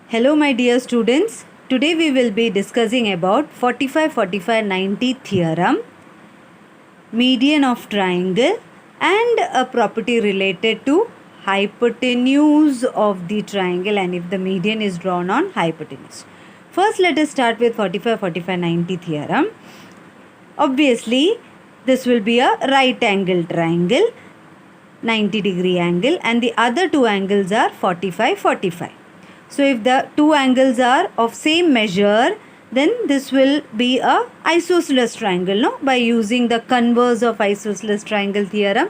Hello my dear students. Today we will be discussing about 45-45-90 theorem, median of triangle and a property related to hypotenuse of the triangle and if the median is drawn on hypotenuse. First let us start with 45-45-90 theorem. Obviously this will be a right angle triangle, 90-degree angle, and the other two angles are 45-45. So if the two angles are of same measure, then this will be a isosceles triangle, no? By using the converse of isosceles triangle theorem.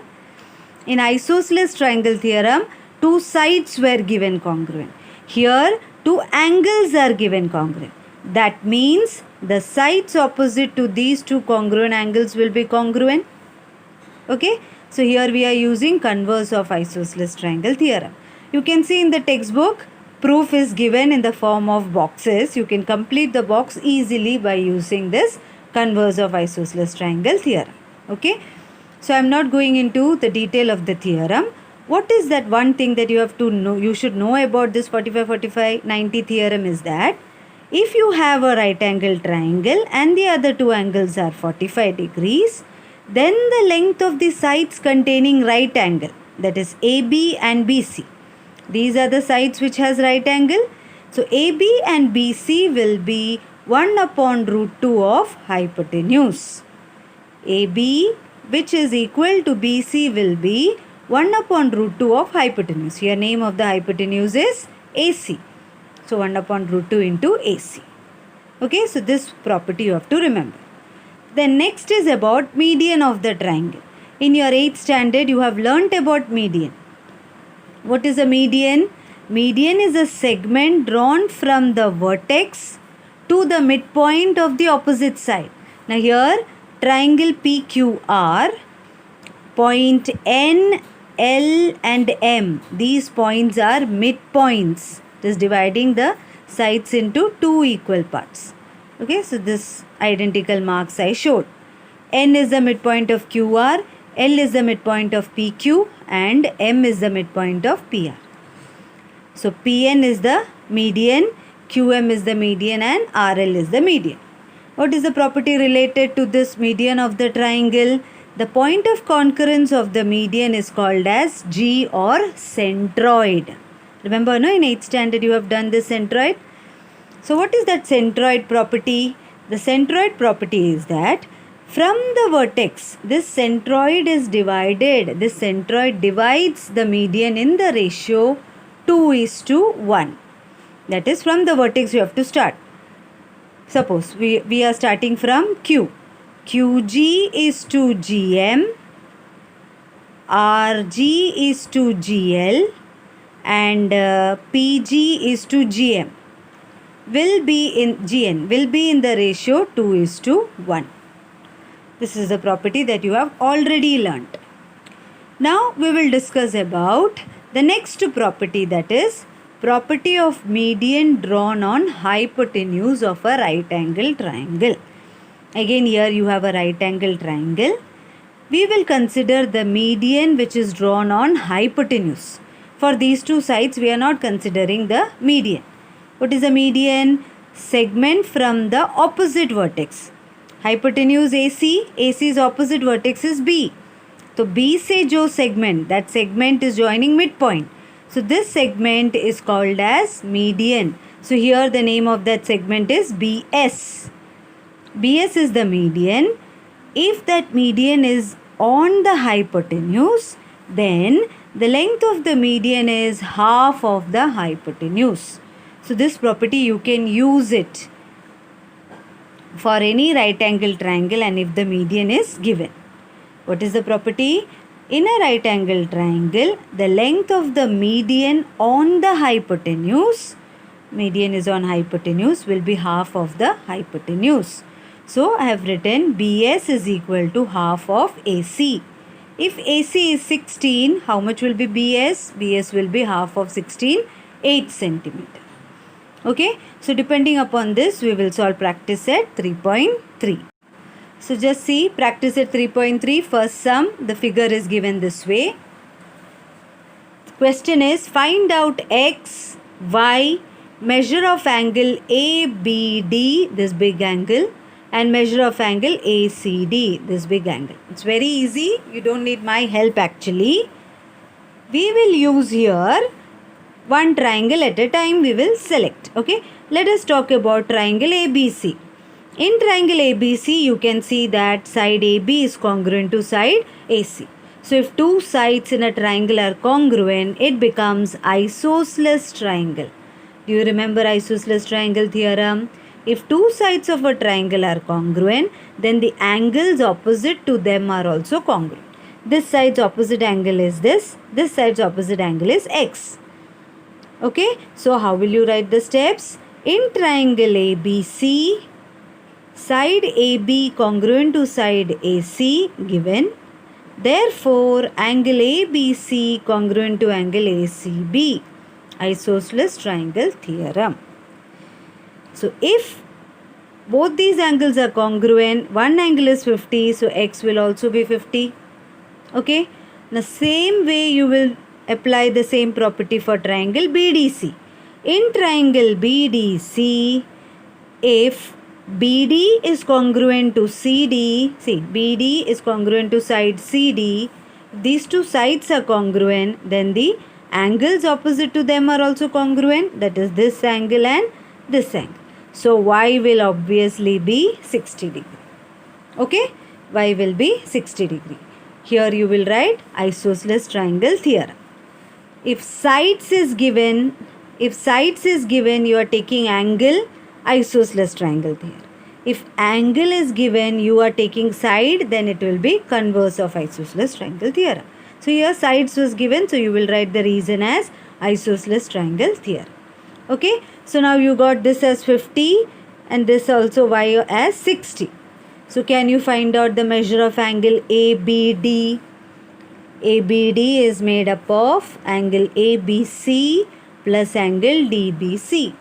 In isosceles triangle theorem, two sides were given congruent. Here, two angles are given congruent. That means the sides opposite to these two congruent angles will be congruent. Okay? So here we are using converse of isosceles triangle theorem. You can see in the textbook, proof is given in the form of boxes. You can complete the box easily by using this converse of isosceles triangle theorem. Okay? So I am not going into the detail of the theorem. What is that one thing that you have to know, you should know about this 45-45-90 theorem is that if you have a right angle triangle and the other two angles are 45 degrees, then the length of the sides containing right angle, that is AB and BC. These are the sides which has right angle. So AB and BC will be 1 upon root 2 of hypotenuse. AB which is equal to BC will be 1 upon root 2 of hypotenuse. Here name of the hypotenuse is AC. So 1 upon root 2 into AC. Okay, so this property you have to remember. Then next is about median of the triangle. In your 8th standard you have learnt about median. What is a median? Median is a segment drawn from the vertex to the midpoint of the opposite side. Now here triangle PQR, point N, L and M. These points are midpoints. It is dividing the sides into two equal parts. Okay, so this identical marks I showed. N is the midpoint of QR, L is the midpoint of PQ and M is the midpoint of PR. So PN is the median, QM is the median and RL is the median. What is the property related to this median of the triangle? The point of concurrence of the median is called as G or centroid. Remember, no, in 8th standard you have done this centroid. So what is that centroid property? The centroid property is that from the vertex, this centroid is divided. This centroid divides the median in the ratio 2:1. That is, from the vertex you have to start. Suppose we are starting from Q. QG is to GM, RG is to GL and PG is to GM. GN will be in the ratio 2:1. This is a property that you have already learnt. Now we will discuss about the next property, that is property of median drawn on hypotenuse of a right angle triangle. Again here you have a right angle triangle. We will consider the median which is drawn on hypotenuse. For these two sides we are not considering the median. What is a median? Segment from the opposite vertex. Hypotenuse AC, AC's opposite vertex is B. So B se jo segment, that segment is joining midpoint. So this segment is called as median. So here the name of that segment is BS. BS is the median. If that median is on the hypotenuse, then the length of the median is half of the hypotenuse. So this property you can use it for any right angle triangle and if the median is given. What is the property? In a right angle triangle, the length of the median on the hypotenuse, median is on hypotenuse, will be half of the hypotenuse. So I have written BS is equal to half of AC. If AC is 16, how much will be BS? BS will be half of 16, 8 centimeter. Okay, so depending upon this, we will solve practice set 3.3. So just see practice at 3.3, first sum, the figure is given this way. The question is find out X, Y measure of angle ABD, this big angle, and measure of angle ACD, this big angle. It's very easy. You don't need my help actually. We will use here one triangle at a time we will select. Okay, let us talk about triangle ABC. In triangle ABC, you can see that side AB is congruent to side AC. So if two sides in a triangle are congruent, it becomes isosceles triangle. Do you remember isosceles triangle theorem? If two sides of a triangle are congruent, then the angles opposite to them are also congruent. This side's opposite angle is this side's opposite angle is X. Okay, so how will you write the steps? In triangle ABC, side AB congruent to side AC given. Therefore, angle ABC congruent to angle ACB. Isosceles triangle theorem. So, if both these angles are congruent, one angle is 50, so X will also be 50. Okay, the same way you will apply the same property for triangle BDC. In triangle BDC, if BD is congruent to CD, see BD is congruent to side CD, if these two sides are congruent, then the angles opposite to them are also congruent, that is this angle and this angle. So Y will obviously be 60 degree. Okay, Y will be 60 degree. Here you will write isosceles triangle theorem. If sides is given, you are taking angle, isosceles triangle theorem. If angle is given, you are taking side, then it will be converse of isosceles triangle theorem. So here sides was given, so you will write the reason as isosceles triangle theorem. Okay, so now you got this as 50 and this also Y as 60. So can you find out the measure of angle ABD? ABD is made up of angle ABC plus angle DBC.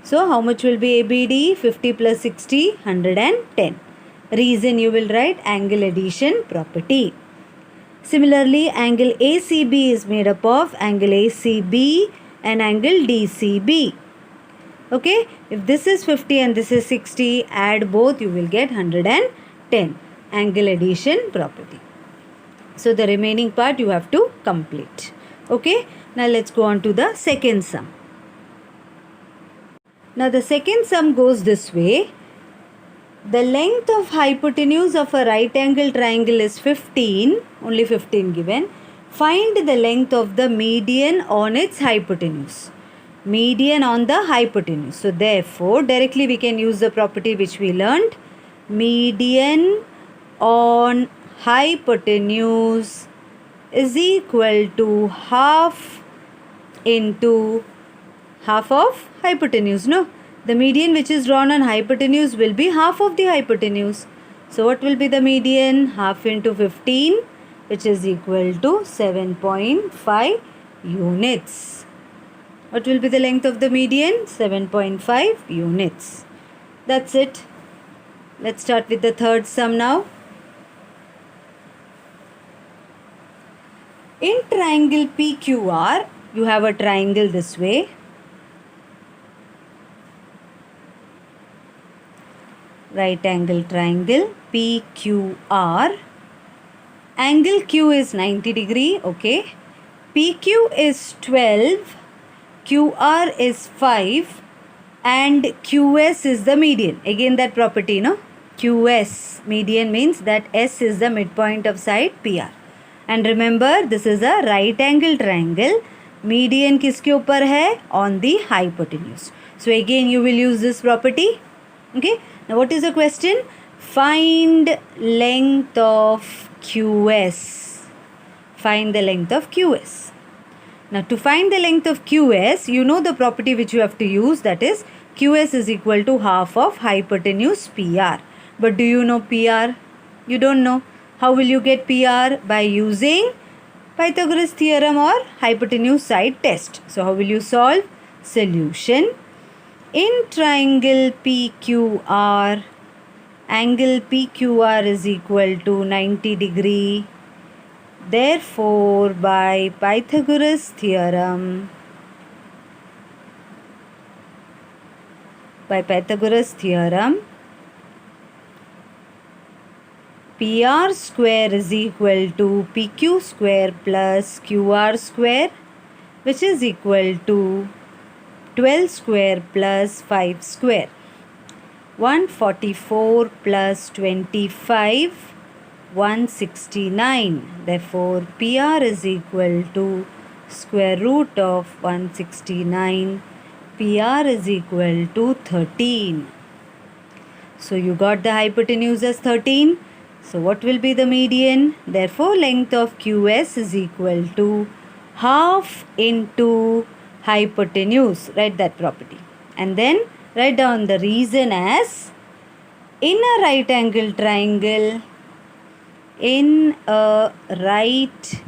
So how much will be ABD? 50 plus 60, 110. Reason you will write angle addition property. Similarly, angle ACB is made up of angle ACB and angle DCB. Okay, if this is 50 and this is 60, add both, you will get 110. Angle addition property. So the remaining part you have to complete. Okay, now let's go on to the second sum. Now the second sum goes this way. The length of hypotenuse of a right angle triangle is 15, only 15 given. Find the length of the median on its hypotenuse. Median on the hypotenuse. So therefore, directly we can use the property which we learned. Median on hypotenuse is equal to half into half of hypotenuse. No, the median which is drawn on hypotenuse will be half of the hypotenuse. So what will be the median? Half into 15, which is equal to 7.5 units. What will be the length of the median? 7.5 units. That's it. Let's start with the third sum now. In triangle PQR, you have a triangle this way. Right angle triangle PQR. Angle Q is 90 degree. Okay. PQ is 12. QR is 5 and QS is the median. Again that property, no? QS, median means that S is the midpoint of side PR. And remember, this is a right angle triangle. Median किसके ऊपर है? On the hypotenuse. So again you will use this property. Okay. Now what is the question? Find length of QS. Find the length of QS. Now to find the length of QS, you know the property which you have to use, that is QS is equal to half of hypotenuse PR. But do you know PR? You don't know. How will you get PR? By using Pythagoras theorem or hypotenuse side test. So how will you solve? Solution. In triangle PQR, angle PQR is equal to 90 degree. Therefore, by Pythagoras theorem, by Pythagoras theorem, PR square is equal to PQ square plus QR square, which is equal to 12 square plus 5 square. 144 plus 25, 169. Therefore, PR is equal to square root of 169. PR is equal to 13. So, you got the hypotenuse as 13. So, what will be the median? Therefore, length of QS is equal to half into hypotenuse. Write that property. And then write down the reason as in a right angle triangle, in a right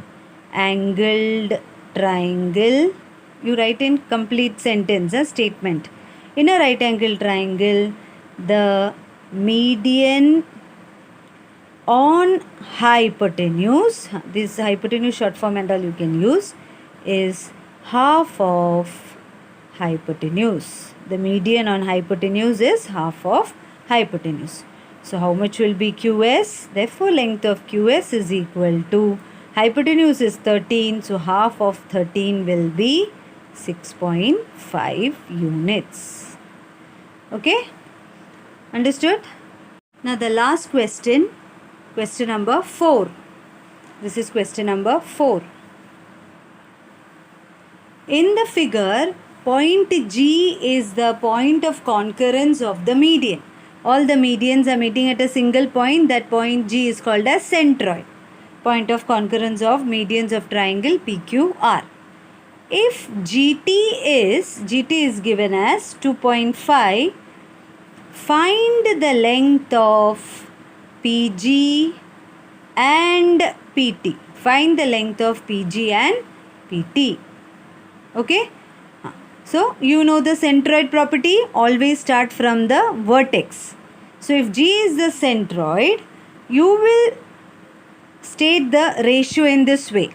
angled triangle, you write in complete sentence a statement. In a right angled triangle, the median on hypotenuse, this hypotenuse short form and all you can use, is half of hypotenuse. The median on hypotenuse is half of hypotenuse. So how much will be QS? Therefore length of QS is equal to, hypotenuse is 13, so half of 13 will be 6.5 units. Okay? Understood? Now the last question, question number 4. This is question number 4. In the figure, point G is the point of concurrence of the median. All the medians are meeting at a single point. That point G is called as centroid. Point of concurrence of medians of triangle PQR. If GT is given as 2.5, find the length of PG and PT. Find the length of PG and PT. Okay? So, you know the centroid property, always start from the vertex. So, if G is the centroid, you will state the ratio in this way.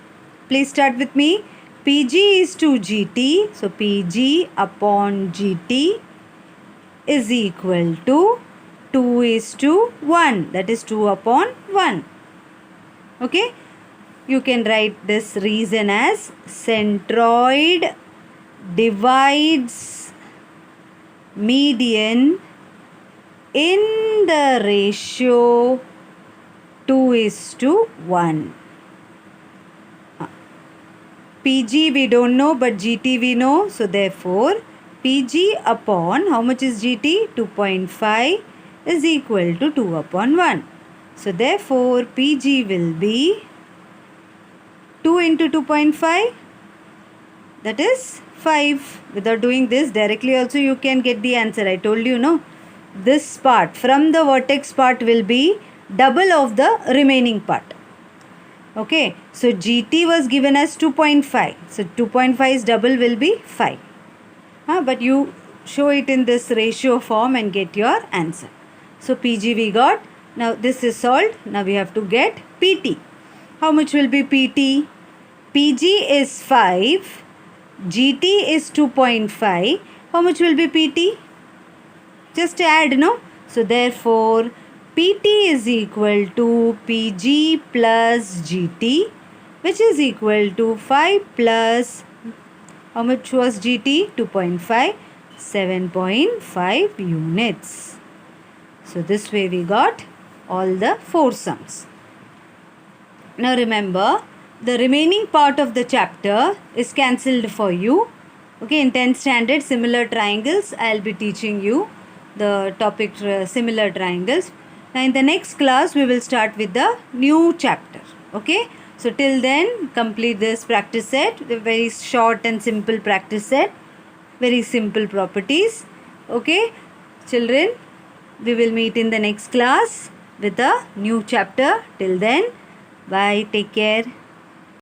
Please start with me. PG is to GT. So, PG upon GT is equal to 2 is to 1. That is 2 upon 1. Okay? You can write this reason as centroid divides median in the ratio 2 is to 1. PG we don't know, but GT we know. So therefore, PG upon, how much is GT? 2.5 is equal to 2 upon 1. So therefore, PG will be 2 into 2.5, that is 5. Without doing this directly also you can get the answer. I told you, no? This part from the vertex part will be double of the remaining part. Okay. So GT was given as 2.5. So 2.5 is double will be 5. But you show it in this ratio form and get your answer. So PG we got. Now this is solved. Now we have to get PT. How much will be PT? PG is 5. GT is 2.5. How much will be PT? Just add, no? So therefore, PT is equal to PG plus GT, which is equal to 5 plus, how much was GT? 2.5, 7.5 units. So this way we got all the 4 sums. Now remember, the remaining part of the chapter is cancelled for you. Okay, in 10th standard, similar triangles, I will be teaching you the topic similar triangles. Now in the next class, we will start with the new chapter. Okay, so till then, complete this practice set, the very short and simple practice set, very simple properties. Okay, children, we will meet in the next class with a new chapter. Till then, bye, take care.